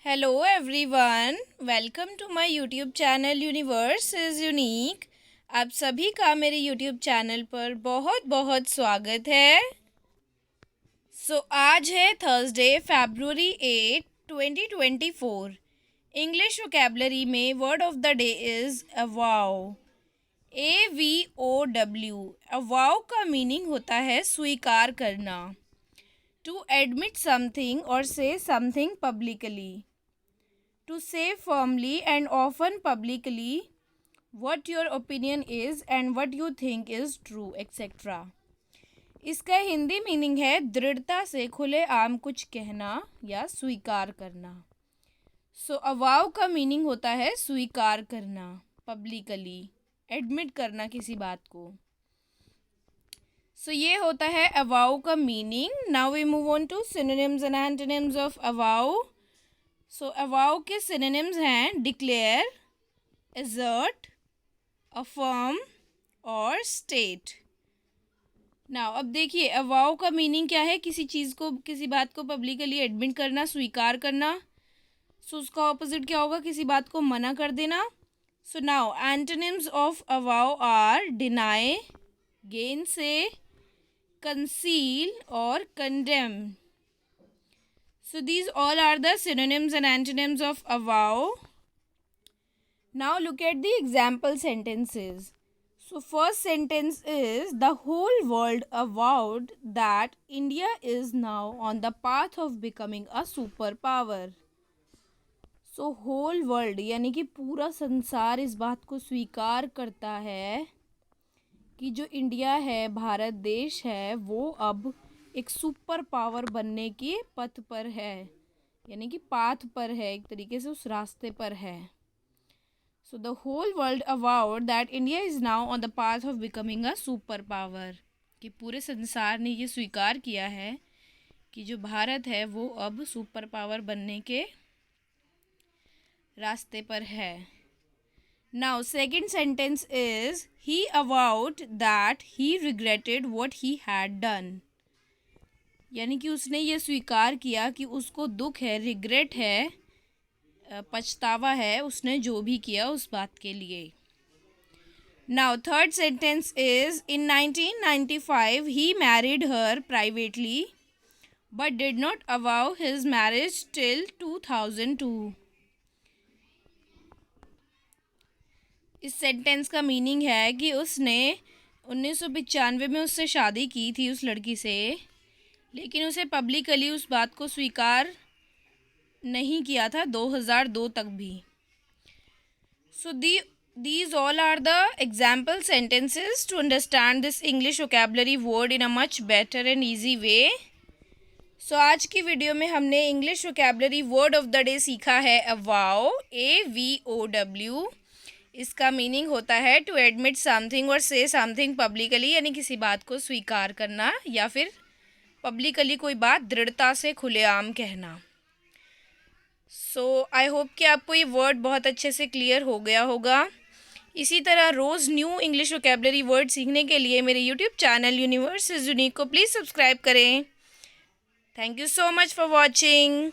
Hello everyone, welcome to my YouTube channel universe is unique. आप सभी का मेरे यूट्यूब चैनल पर बहुत बहुत स्वागत है। आज है थर्सडे February 8, 2024। इंग्लिश वोकेबलरी में word of the day is avow. AVOW। Avow का मीनिंग होता है स्वीकार करना। टू एडमिट समथिंग और से something publicly. To say firmly and often publicly what your opinion is and what you think is true, etc. इसका Hindi meaning है दृढ़ता से खुले आम कुछ कहना या स्वीकार करना। अवाव का मीनिंग होता है स्वीकार करना, पब्लिकली एडमिट करना किसी बात को। ये होता है अवाव का meaning. Now we move on to synonyms and antonyms of avow. Avow के सिनोनिम्स हैं डिक्लेयर, एसर्ट, अफर्म और स्टेट। नाउ अब देखिए अवाउ का मीनिंग क्या है। किसी बात को पब्लिकली एडमिट करना, स्वीकार करना। उसका ऑपोजिट क्या होगा, किसी बात को मना कर देना। Now antonyms of avow are deny, gainsay, conceal और condemn. These all are the synonyms and antonyms of avow. Now look at the example sentences. First sentence is, the whole world avowed that India is now on the path of becoming a superpower. Whole world यानी कि पूरा संसार इस बात को स्वीकार करता है कि जो इंडिया है, भारत देश है, वो अब एक सुपर पावर बनने के पथ पर है, यानी कि पाथ पर है, एक तरीके से उस रास्ते पर है। The whole world avowed that India is now on the path of becoming a super power. कि पूरे संसार ने ये स्वीकार किया है कि जो भारत है वो अब सुपर पावर बनने के रास्ते पर है। Now second sentence is, he avowed that he regretted what he had done. यानी कि उसने ये स्वीकार किया कि उसको दुख है, रिग्रेट है, पछतावा है उसने जो भी किया उस बात के लिए। Now third sentence is, in 1995 he married her privately but did not avow his marriage till 2002। इस सेंटेंस का मीनिंग है कि उसने 1995 में उससे शादी की थी, उस लड़की से, लेकिन उसे पब्लिकली उस बात को स्वीकार नहीं किया था 2002 तक भी। These all are the example sentences to understand this English vocabulary word in a much better and easy way. आज की वीडियो में हमने English vocabulary word of the day सीखा है अवाउ, AVOW। इसका मीनिंग होता है टू एडमिट समथिंग और से समथिंग पब्लिकली, यानी किसी बात को स्वीकार करना या फिर पब्लिकली कोई बात दृढ़ता से खुलेआम कहना। आई होप कि आपको ये वर्ड बहुत अच्छे से क्लियर हो गया होगा। इसी तरह रोज़ न्यू इंग्लिश वोकेबलरी वर्ड सीखने के लिए मेरे YouTube channel universe is unique को प्लीज़ सब्सक्राइब करें। Thank you so much for watching.